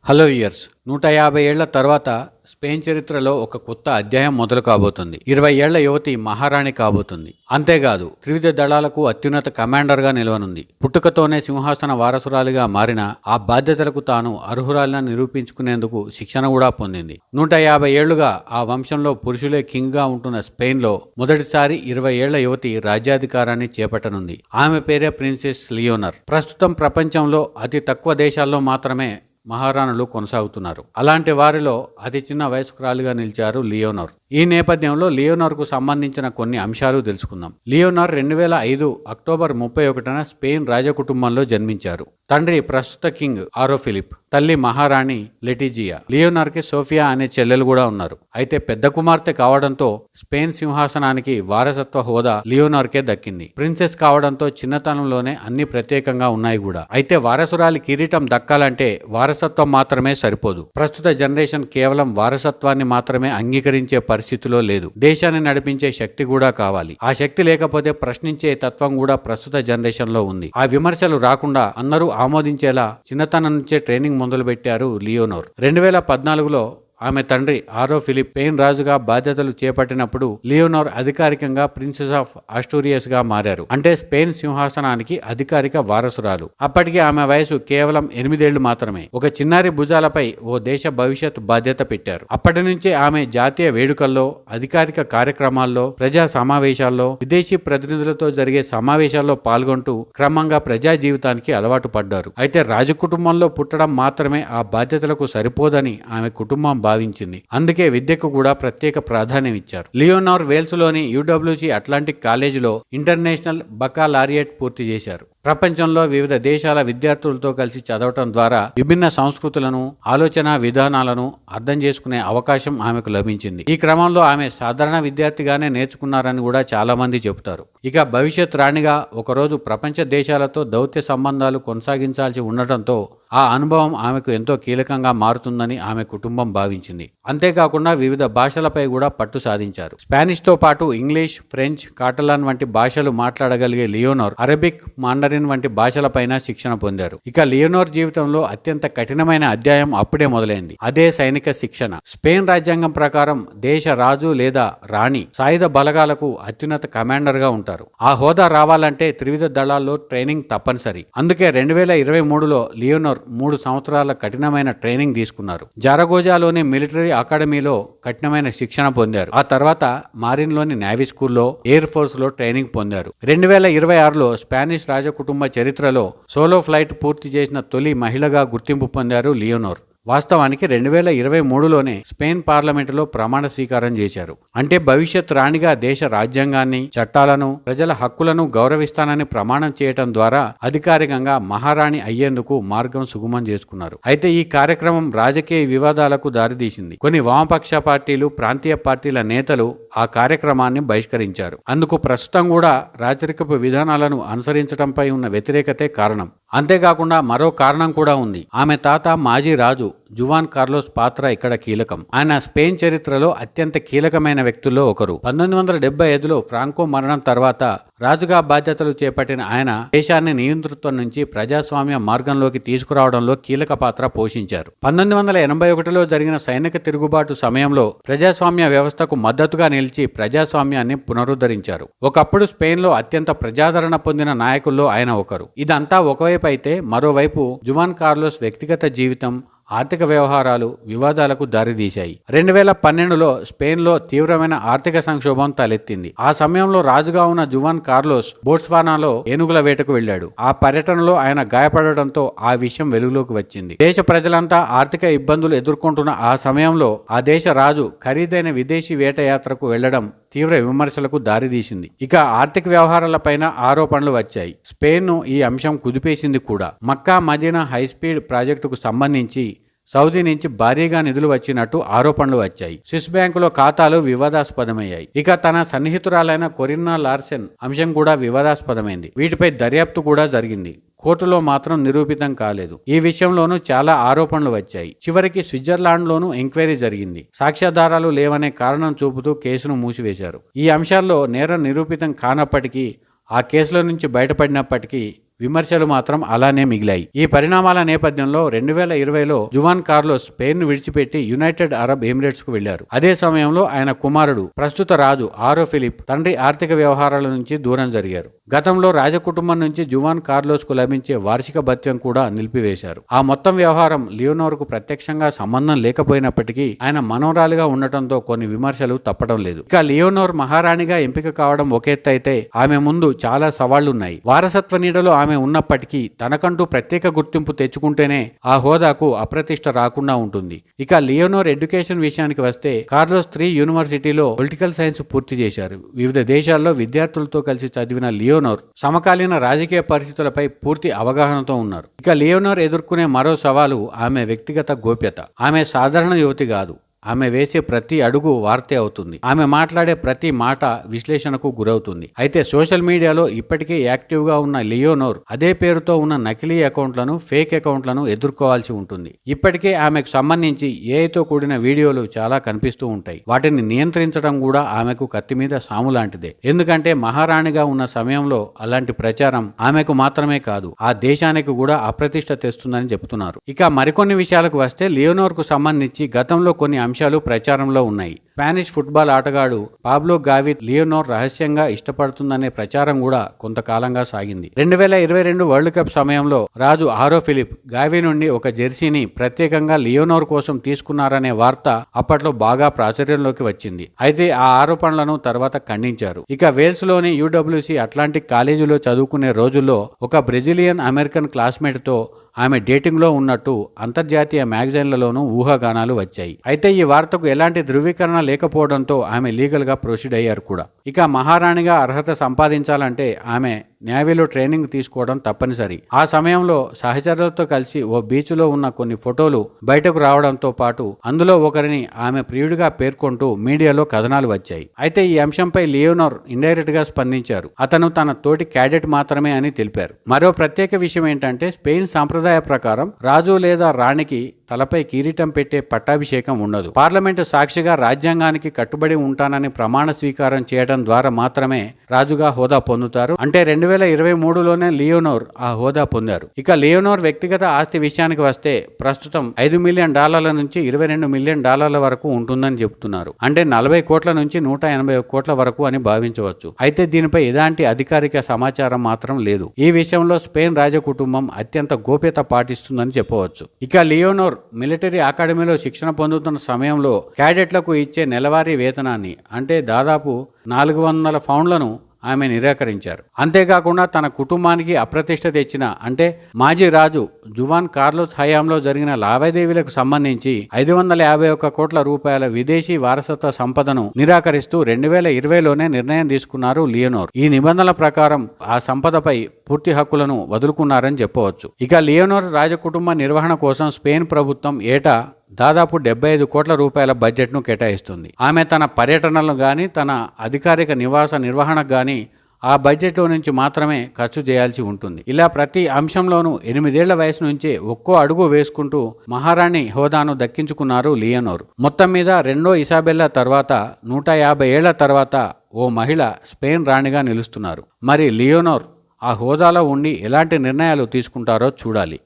Hello years 150 ఏళ్ల తర్వాత Spain చరిత్రలో ఒక కొత్త అధ్యాయం మొదలు కాబోతుంది. 20 ఏళ్ల యువతి మహారాణి కాబోతుంది. అంతేకాదు త్రివిధ దళాలకు అత్యున్నత కమాండర్గా నిలవనుంది. పుట్టుకతోనే సింహాసన వారసురాలిగా మారిన ఆ బాధ్యతలకు తాను అర్హురాలిని నిరూపించుకునేందుకు శిక్షణ కూడా పొందింది. 150 ఏళ్లుగా ఆ వంశంలో పురుషులే కింగ్గా ఉంటున్న స్పెయిన్లో మొదటిసారి 20 ఏళ్ల యువతి రాజ్యాధికారాన్ని చేపట్టనుంది. ఆమె పేరే ప్రిన్సెస్ లియోనర్. ప్రస్తుతం ప్రపంచంలో అతి తక్కువ దేశాల్లో మాత్రమే మహారాణులు కొనసాగుతున్నారు. అలాంటి వారిలో అతి చిన్న వయస్కురాలిగా నిలిచారు లియోనర్. ఈ నేపథ్యంలో లియోనర్కు సంబంధించిన కొన్ని అంశాలు తెలుసుకుందాం. లియోనర్ 2005 అక్టోబర్ 31న స్పెయిన్ రాజకుటుంబంలో జన్మించారు. తండ్రి ప్రస్తుత కింగ్ ఆరో ఫిలిప్, తల్లి మహారాణి లెటిజియా. లియోనర్కి సోఫియా అనే చెల్లెలు కూడా ఉన్నారు. అయితే పెద్ద కుమార్తె కావడంతో స్పెయిన్ సింహాసనానికి వారసత్వ హోదా లియోనర్కే దక్కింది. ప్రిన్సెస్ కావడంతో చిన్నతనంలోనే అన్ని ప్రత్యేకంగా ఉన్నాయి కూడా. అయితే వారసురాలి కిరీటం దక్కాలంటే వారసత్వం మాత్రమే సరిపోదు. ప్రస్తుత జనరేషన్ కేవలం వారసత్వాన్ని మాత్రమే అంగీకరించే పరిస్థితిలో లేదు. దేశాన్ని నడిపించే శక్తి కూడా కావాలి. ఆ శక్తి లేకపోతే ప్రశ్నించే తత్వం కూడా ప్రస్తుత జనరేషన్ లో ఉంది. ఆ విమర్శలు రాకుండా అందరూ ఆమోదించేలా చిన్నతనం నుంచే ట్రైనింగ్ మొదలుపెట్టారు లియోనోర్. 2014లో ఆమె తండ్రి ఆరో ఫిలిప్ స్పెయిన్ రాజుగా బాధ్యతలు చేపట్టినప్పుడు లియోనోర్ అధికారికంగా ప్రిన్సెస్ ఆఫ్ ఆస్టూరియస్ గా మారారు. అంటే స్పెయిన్ సింహాసనానికి అధికారిక వారసురాలు. అప్పటికి ఆమె వయసు కేవలం 8 ఏళ్లు మాత్రమే. ఒక చిన్నారి భుజాలపై ఓ దేశ భవిష్యత్ బాధ్యత పెట్టారు. అప్పటి నుంచే ఆమె జాతీయ వేడుకల్లో, అధికారిక కార్యక్రమాల్లో, ప్రజా సమావేశాల్లో, విదేశీ ప్రతినిధులతో జరిగే సమావేశాల్లో పాల్గొంటూ క్రమంగా ప్రజా జీవితానికి అలవాటు పడ్డారు. అయితే రాజకుటుంబంలో పుట్టడం మాత్రమే ఆ బాధ్యతలకు సరిపోదని ఆమె కుటుంబం భావించింది. అందుకే విద్యకు కూడా ప్రత్యేక ప్రాధాన్యం ఇచ్చారు. లియోనోర్ వేల్స్లోని UWC అట్లాంటిక్ కాలేజీలో ఇంటర్నేషనల్ బకాలారియట్ పూర్తి చేశారు. ప్రపంచంలో వివిధ దేశాల విద్యార్థులతో కలిసి చదవటం ద్వారా విభిన్న సంస్కృతులను, ఆలోచన విధానాలను అర్థం చేసుకునే అవకాశం ఆమెకు లభించింది. ఈ క్రమంలో ఆమె సాధారణ విద్యార్థిగానే నేర్చుకున్నారని కూడా చాలా మంది చెబుతారు. ఇక భవిష్యత్ రాణిగా ఒకరోజు ప్రపంచ దేశాలతో దౌత్య సంబంధాలు కొనసాగించాల్సి ఉండటంతో ఆ అనుభవం ఆమెకు ఎంతో కీలకంగా మారుతుందని ఆమె కుటుంబం భావించింది. అంతేకాకుండా వివిధ భాషలపై కూడా పట్టు సాధించారు. స్పానిష్ తో పాటు ఇంగ్లీష్, ఫ్రెంచ్, కాటలాన్ వంటి భాషలు మాట్లాడగలిగే లియోనోర్ అరబిక్, మాండరిన్ వంటి భాషలపైన శిక్షణ పొందారు. ఇక లియోనోర్ జీవితంలో అత్యంత కఠినమైన అధ్యాయం అప్పుడే మొదలైంది. అదే సైనిక శిక్షణ. స్పెయిన్ రాజ్యాంగం ప్రకారం దేశ రాజు లేదా రాణి సాయుధ బలగాలకు అత్యున్నత కమాండర్ గా ఉంటారు. ఆ హోదా రావాలంటే త్రివిధ దళాల్లో ట్రైనింగ్ తప్పనిసరి. అందుకే 2023లో లియోనోర్ 3 సంవత్సరాల కఠినమైన ట్రైనింగ్ తీసుకున్నారు. జారగోజాలోని మిలిటరీ అకాడమీలో కఠినమైన శిక్షణ పొందారు. ఆ తర్వాత మారిన్లోని నేవీ స్కూల్లో, ఎయిర్ ఫోర్స్ లో ట్రైనింగ్ పొందారు. 2026లో స్పానిష్ రాజకుటుంబ చరిత్రలో సోలో ఫ్లైట్ పూర్తి చేసిన తొలి మహిళగా గుర్తింపు పొందారు లియోనోర్. వాస్తవానికి 2023లోనే స్పెయిన్ పార్లమెంటులో ప్రమాణ స్వీకారం చేశారు. అంటే భవిష్యత్ రాణిగా దేశ రాజ్యాంగాన్ని, చట్టాలను, ప్రజల హక్కులను గౌరవిస్తానని ప్రమాణం చేయటం ద్వారా అధికారికంగా మహారాణి అయ్యేందుకు మార్గం సుగమం చేసుకున్నారు. అయితే ఈ కార్యక్రమం రాజకీయ వివాదాలకు దారితీసింది. కొన్ని వామపక్ష పార్టీలు, ప్రాంతీయ పార్టీల నేతలు ఆ కార్యక్రమాన్ని బహిష్కరించారు. అందుకు ప్రస్తుతం కూడా రాచరికపు విధానాలను అనుసరించడంపై ఉన్న వ్యతిరేకతే కారణం. అంతేకాకుండా మరో కారణం కూడా ఉంది. ఆమె తాత మాజీ రాజు జువాన్ కార్లోస్ పాత్ర ఇక్కడ కీలకం. ఆయన స్పెయిన్ చరిత్రలో అత్యంత కీలకమైన వ్యక్తుల్లో ఒకరు. 1975లో ఫ్రాంకో మరణం తర్వాత రాజుగా బాధ్యతలు చేపట్టిన ఆయన దేశాన్ని నియంతృత్వం నుంచి ప్రజాస్వామ్య మార్గంలోకి తీసుకురావడంలో కీలక పాత్ర పోషించారు. 1981లో జరిగిన సైనిక తిరుగుబాటు సమయంలో ప్రజాస్వామ్య వ్యవస్థకు మద్దతుగా నిలిచి ప్రజాస్వామ్యాన్ని పునరుద్ధరించారు. ఒకప్పుడు స్పెయిన్లో అత్యంత ప్రజాదరణ పొందిన నాయకుల్లో ఆయన ఒకరు. ఇదంతా ఒకవైపు అయితే, మరోవైపు జువాన్ కార్లోస్ వ్యక్తిగత జీవితం, ఆర్థిక వ్యవహారాలు వివాదాలకు దారితీశాయి. 2012లో స్పెయిన్లో తీవ్రమైన ఆర్థిక సంక్షోభం తలెత్తింది. ఆ సమయంలో రాజుగా ఉన్న జువాన్ కార్లోస్ బోట్స్వానాలో ఏనుగుల వేటకు వెళ్లాడు. ఆ పర్యటనలో ఆయన గాయపడడంతో ఆ విషయం వెలుగులోకి వచ్చింది. దేశ ప్రజలంతా ఆర్థిక ఇబ్బందులు ఎదుర్కొంటున్న ఆ సమయంలో ఆ దేశ రాజు ఖరీదైన విదేశీ వేటయాత్రకు వెళ్లడం తీవ్ర విమర్శలకు దారితీసింది. ఇక ఆర్థిక వ్యవహారాలపైన ఆరోపణలు వచ్చాయి. స్పెయిన్ను ఈ అంశం కుదిపేసింది కూడా. మక్కా మదీనా హైస్పీడ్ ప్రాజెక్టుకు సంబంధించి సౌదీ నుంచి భారీగా నిధులు వచ్చినట్టు ఆరోపణలు వచ్చాయి. స్విస్ బ్యాంకులో ఖాతాలు వివాదాస్పదమయ్యాయి. ఇక తన సన్నిహితురాలైన కొరిన్నా లార్సెన్ అంశం కూడా వివాదాస్పదమైంది. వీటిపై దర్యాప్తు కూడా జరిగింది. కోర్టులో మాత్రం నిరూపితం కాలేదు. ఈ విషయంలోనూ చాలా ఆరోపణలు వచ్చాయి. చివరికి స్విట్జర్లాండ్లోనూ ఎంక్వైరీ జరిగింది. సాక్ష్యాధారాలు లేవనే కారణం చూపుతూ కేసును మూసివేశారు. ఈ అంశాల్లో నేరం నిరూపితం కానప్పటికీ ఆ కేసులో నుంచి బయటపడినప్పటికీ విమర్శలు మాత్రం అలానే మిగిలాయి. ఈ పరిణామాల నేపథ్యంలో 2020లో జువాన్ కార్లోస్ స్పెయిన్ ను విడిచిపెట్టి యునైటెడ్ అరబ్ ఎమిరేట్స్ కు వెళ్లారు. అదే సమయంలో ఆయన కుమారుడు ప్రస్తుత రాజు ఆరో ఫిలిప్ తండ్రి ఆర్థిక వ్యవహారాల నుంచి దూరం జరిగారు. గతంలో రాజకుటుంబం నుంచి జువాన్ కార్లోస్ కు లభించే వార్షిక భత్యం కూడా నిలిపివేశారు. ఆ మొత్తం వ్యవహారం లియోనోర్ కు ప్రత్యక్షంగా సంబంధం లేకపోయినప్పటికీ ఆయన మనవరాలిగా ఉండటంతో కొన్ని విమర్శలు తప్పడం లేదు. ఇక లియోనోర్ మహారాణిగా ఎంపిక కావడం ఒక ఎత్తు అయితే ఆమె ముందు చాలా సవాళ్లున్నాయి. వారసత్వ నీడలో ఆమె ఉన్నప్పటికీ తనకంటూ ప్రత్యేక గుర్తింపు తెచ్చుకుంటేనే ఆ హోదాకు అప్రతిష్ట రాకుండా ఉంటుంది. ఇక లియోనోర్ ఎడ్యుకేషన్ విషయానికి వస్తే కార్లోస్ 3 యూనివర్సిటీలో పొలిటికల్ సైన్స్ పూర్తి చేశారు. వివిధ దేశాల్లో విద్యార్థులతో కలిసి చదివిన లియోనోర్ సమకాలీన రాజకీయ పరిస్థితులపై పూర్తి అవగాహనతో ఉన్నారు. ఇక లియోనోర్ ఎదుర్కొనే మరో సవాలు ఆమె వ్యక్తిగత గోప్యత. ఆమె సాధారణ యువతి కాదు. ఆమె వేసే ప్రతి అడుగు వార్తే అవుతుంది. ఆమె మాట్లాడే ప్రతి మాట విశ్లేషణకు గురవుతుంది. అయితే సోషల్ మీడియాలో ఇప్పటికే యాక్టివ్గా ఉన్న లియోనోర్ అదే పేరుతో ఉన్న నకిలీ అకౌంట్లను, ఫేక్ అకౌంట్లను ఎదుర్కోవాల్సి ఉంటుంది. ఇప్పటికే ఆమెకు సంబంధించి ఏఐతో కూడిన వీడియోలు చాలా కనిపిస్తూ ఉంటాయి. వాటిని నియంత్రించడం కూడా ఆమెకు కత్తి మీద సాము లాంటిదే. ఎందుకంటే మహారాణిగా ఉన్న సమయంలో అలాంటి ప్రచారం ఆమెకు మాత్రమే కాదు, ఆ దేశానికి కూడా అప్రతిష్ట తెస్తుందని చెబుతున్నారు. ఇక మరికొన్ని విషయాలకు వస్తే లియోనోర్ కు సంబంధించి గతంలో కొన్ని అంశాలు ప్రచారంలో ఉన్నాయి. స్పానిష్ ఫుట్బాల్ ఆటగాడు పాబ్లో గావి లియోనోర్ రహస్యంగా ఇష్టపడుతుందనే ప్రచారం కూడా కొంతకాలంగా సాగింది. 2022 వరల్డ్ కప్ సమయంలో రాజు ఆరో ఫిలిప్ గావి నుండి ఒక జెర్సీని ప్రత్యేకంగా లియోనోర్ కోసం తీసుకున్నారనే వార్త అప్పట్లో బాగా ప్రాచుర్యంలోకి వచ్చింది. అయితే ఆ ఆరోపణలను తర్వాత ఖండించారు. ఇక వేల్స్ లోని UWC అట్లాంటిక్ కాలేజీలో చదువుకునే రోజుల్లో ఒక బ్రెజిలియన్ అమెరికన్ క్లాస్మేట్ తో ఆమె డేటింగ్ లో ఉన్నట్టు అంతర్జాతీయ మ్యాగజైన్లలోనూ ఊహాగానాలు వచ్చాయి. అయితే ఈ వార్తకు ఎలాంటి ధృవీకరణ లేకపోవడంతో ఆమె లీగల్ గా ప్రొసీడ్ అయ్యారు కూడా. ఇక మహారాణిగా అర్హత సంపాదించాలంటే ఆమె నేవీలో ట్రైనింగ్ తీసుకోవడం తప్పనిసరి. ఆ సమయంలో సహచరులతో కలిసి ఓ బీచ్ లో ఉన్న కొన్ని ఫోటోలు బయటకు రావడంతో పాటు అందులో ఒకరిని ఆమె ప్రియుడిగా పేర్కొంటూ మీడియాలో కథనాలు వచ్చాయి. అయితే ఈ అంశంపై లియోనోర్ ఇండైరెక్ట్ గా స్పందించారు. అతను తన తోటి క్యాడెట్ మాత్రమే అని తెలిపారు. మరో ప్రత్యేక విషయం ఏంటంటే స్పెయిన్ సాంప్రదాయ ప్రకారం రాజు లేదా రాణికి తలపై కిరీటం పెట్టే పట్టాభిషేకం ఉండదు. పార్లమెంటు సాక్షిగా రాజ్యాంగానికి కట్టుబడి ఉంటానని ప్రమాణ స్వీకారం చేయడం ద్వారా మాత్రమే రాజుగా హోదా పొందుతారు. అంటే 2023లోనే లియోనోర్ ఆ హోదా పొందారు. ఇక లియోనోర్ వ్యక్తిగత ఆస్తి విషయానికి వస్తే ప్రస్తుతం $5 మిలియన్ నుంచి $22 మిలియన్ వరకు ఉంటుందని చెబుతున్నారు. అంటే 40 కోట్ల నుంచి 180 కోట్ల వరకు అని భావించవచ్చు. అయితే దీనిపై ఎలాంటి అధికారిక సమాచారం మాత్రం లేదు. ఈ విషయంలో స్పెయిన్ రాజకుటుంబం అత్యంత గోప్యత పాటిస్తుందని చెప్పవచ్చు. ఇక లియోనోర్ మిలిటరీ అకాడమీలో శిక్షణ పొందుతున్న సమయంలో క్యాడెట్లకు ఇచ్చే నెలవారీ వేతనాన్ని అంటే దాదాపు 400 పౌండ్లను ఆమె నిరాకరించారు. అంతేకాకుండా తన కుటుంబానికి అప్రతిష్ట తెచ్చిన అంటే మాజీ రాజు జువాన్ కార్లోస్ హయాంలో జరిగిన లావాదేవీలకు సంబంధించి 551 కోట్ల రూపాయల విదేశీ వారసత్వ సంపదను నిరాకరిస్తూ 2020లోనే నిర్ణయం తీసుకున్నారు లియోనోర్. ఈ నిబంధనల ప్రకారం ఆ సంపదపై పూర్తి హక్కులను వదులుకున్నారని చెప్పవచ్చు. ఇక లియోనోర్ రాజకుటుంబ నిర్వహణ కోసం స్పెయిన్ ప్రభుత్వం ఏటా దాదాపు 75 కోట్ల రూపాయల బడ్జెట్ను కేటాయిస్తుంది. ఆమె తన పర్యటనలను గాని తన అధికారిక నివాస నిర్వహణకు గాని ఆ బడ్జెట్లో నుంచి మాత్రమే ఖర్చు చేయాల్సి ఉంటుంది. ఇలా ప్రతి అంశంలోనూ 8 ఏళ్ల వయసు నుంచే ఒక్కో అడుగు వేసుకుంటూ మహారాణి హోదాను దక్కించుకున్నారు లియోనోర్. మొత్తం మీద రెండో ఇసాబెల్లా తర్వాత 150 ఏళ్ల తర్వాత ఓ మహిళ స్పెయిన్ రాణిగా నిలుస్తున్నారు. మరి లియోనోర్ ఆ హోదాలో ఉండి ఎలాంటి నిర్ణయాలు తీసుకుంటారో చూడాలి.